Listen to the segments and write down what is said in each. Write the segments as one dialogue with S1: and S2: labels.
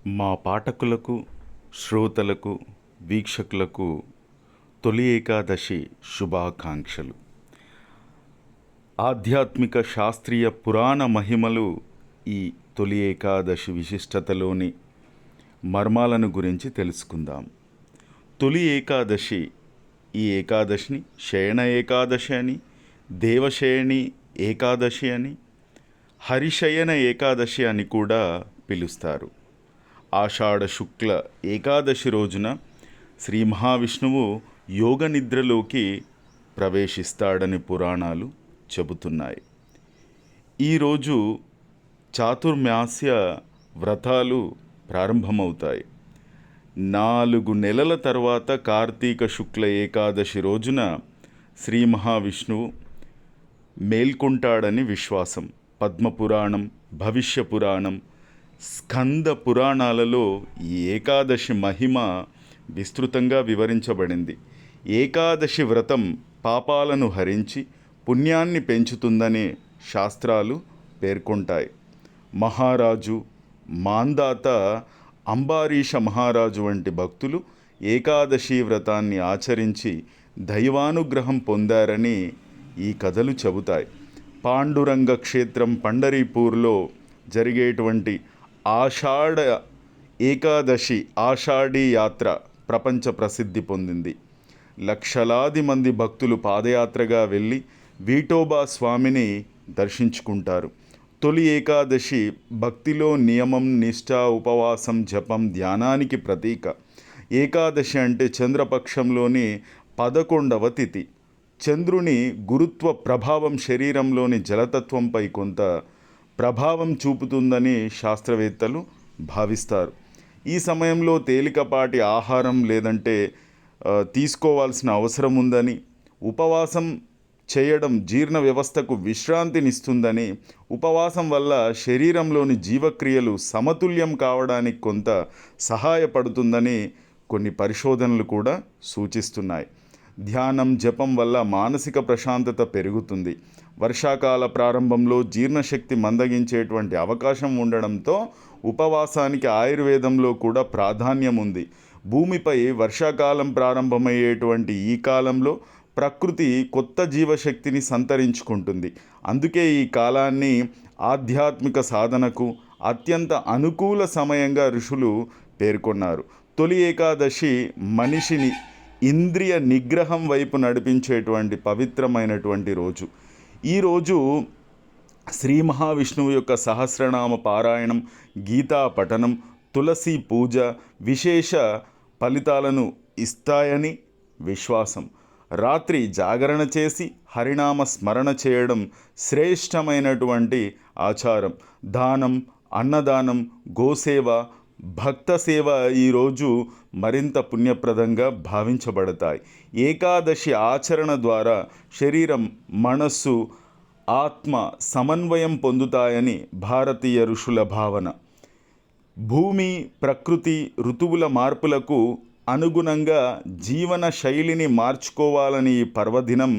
S1: మా పాఠకులకు, శ్రోతలకు, వీక్షకులకు తొలి ఏకాదశి శుభాకాంక్షలు. ఆధ్యాత్మిక శాస్త్రీయ పురాణ మహిమలు ఈ తొలి ఏకాదశి విశిష్టతలోని మర్మాలను గురించి తెలుసుకుందాం. తొలి ఏకాదశి, ఈ ఏకాదశిని శయన ఏకాదశి అని, దేవశయని ఏకాదశి అని, హరిశయన ఏకాదశి అని కూడా పిలుస్తారు. ఆషాఢ శుక్ల ఏకాదశి రోజున శ్రీ మహావిష్ణువు యోగ నిద్రలోకి ప్రవేశిస్తాడని పురాణాలు చెబుతున్నాయి. ఈరోజు చాతుర్మాస్య వ్రతాలు ప్రారంభమవుతాయి. 4 నెలల తర్వాత కార్తీక శుక్ల ఏకాదశి రోజున శ్రీ మహావిష్ణువు మేల్కొంటాడని విశ్వాసం. పద్మపురాణం, భవిష్య పురాణం, స్కంద పురాణాలలో ఈ ఏకాదశి మహిమ విస్తృతంగా వివరించబడింది. ఏకాదశి వ్రతం పాపాలను హరించి పుణ్యాన్ని పెంచుతుందని శాస్త్రాలు పేర్కొంటాయి. మహారాజు మాందాత అంబారీష మహారాజు వంటి భక్తులు ఏకాదశి వ్రతాన్ని ఆచరించి దైవానుగ్రహం పొందారని ఈ కథలు చెబుతాయి. పాండురంగ క్షేత్రం పండరీపూర్లో జరిగేటువంటి ఆషాఢ ఏకాదశి ఆషాఢీ యాత్ర ప్రపంచ ప్రసిద్ధి పొందింది. లక్షలాది మంది భక్తులు పాదయాత్రగా వెళ్ళి వీఠోబా స్వామిని దర్శించుకుంటారు. తొలి ఏకాదశి భక్తిలో నియమం, నిష్ఠ, ఉపవాసం, జపం, ధ్యానానికి ప్రతీక. ఏకాదశి అంటే చంద్రపక్షంలోని 11వ తిథి. చంద్రుని గురుత్వ ప్రభావం శరీరంలోని జలతత్వంపై కొంత ప్రభావం చూపుతుందని శాస్త్రవేత్తలు భావిస్తారు. ఈ సమయంలో తేలికపాటి ఆహారం లేదంటే తీసుకోవాల్సిన అవసరం ఉందని, ఉపవాసం చేయడం జీర్ణ వ్యవస్థకు విశ్రాంతినిస్తుందని, ఉపవాసం వల్ల శరీరంలోని జీవక్రియలు సమతుల్యం కావడానికి కొంత సహాయపడుతుందని కొన్ని పరిశోధనలు కూడా సూచిస్తున్నాయి. ధ్యానం, జపం వల్ల మానసిక ప్రశాంతత పెరుగుతుంది. వర్షాకాల ప్రారంభంలో జీర్ణశక్తి మందగించేటువంటి అవకాశం ఉండడంతో ఉపవాసానికి ఆయుర్వేదంలో కూడా ప్రాధాన్యం ఉంది. భూమిపై వర్షాకాలం ప్రారంభమయ్యేటువంటి ఈ కాలంలో ప్రకృతి కొత్త జీవశక్తిని సంతరించుకుంటుంది. అందుకే ఈ కాలాన్ని ఆధ్యాత్మిక సాధనకు అత్యంత అనుకూల సమయంగా ఋషులు పేర్కొన్నారు. తొలి ఏకాదశి మనిషిని ఇంద్రియ నిగ్రహం వైపు నడిపించేటువంటి పవిత్రమైనటువంటి రోజు. ఈరోజు శ్రీ మహావిష్ణువు యొక్క సహస్రనామ పారాయణం, గీతా పఠనం, తులసి పూజ విశేష ఫలితాలను ఇస్తాయని విశ్వాసం. రాత్రి జాగరణ చేసి హరినామ స్మరణ చేయడం శ్రేష్టమైనటువంటి ఆచారం. దానం, అన్నదానం, గోసేవ, భక్త సేవ ఈరోజు మరింత పుణ్యప్రదంగా భావించబడతాయి. ఏకాదశి ఆచరణ ద్వారా శరీరం, మనస్సు, ఆత్మ సమన్వయం పొందుతాయని భారతీయ ఋషుల భావన. భూమి, ప్రకృతి, ఋతువుల మార్పులకు అనుగుణంగా జీవన శైలిని మార్చుకోవాలని ఈ పర్వదినం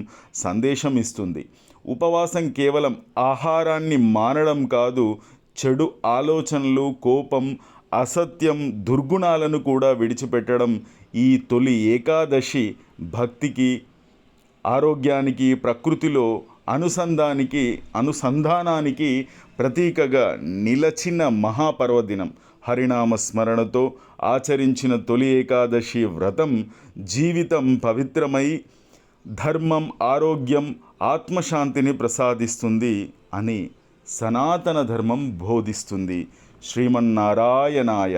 S1: సందేశం ఇస్తుంది. ఉపవాసం కేవలం ఆహారాన్ని మానడం కాదు, చెడు ఆలోచనలు, కోపం, అసత్యం, దుర్గుణాలను కూడా విడిచిపెట్టడం. ఈ తొలి ఏకాదశి భక్తికి, ఆరోగ్యానికి, ప్రకృతిలో అనుసంధానానికి ప్రతీకగా నిలచిన మహాపర్వదినం. హరినామ స్మరణతో ఆచరించిన తొలి ఏకాదశి వ్రతం జీవితం పవిత్రమై ధర్మం, ఆరోగ్యం, ఆత్మశాంతిని ప్రసాదిస్తుంది అని సనాతన ధర్మం బోధిస్తుంది. శ్రీమన్నారాయణాయ.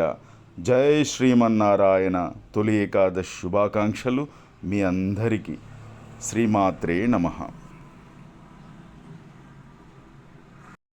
S1: జై శ్రీమన్నారాయణ. తొలి ఏకాదశి శుభాకాంక్షలు మీ అందరికీ. శ్రీమాత్రే నమః.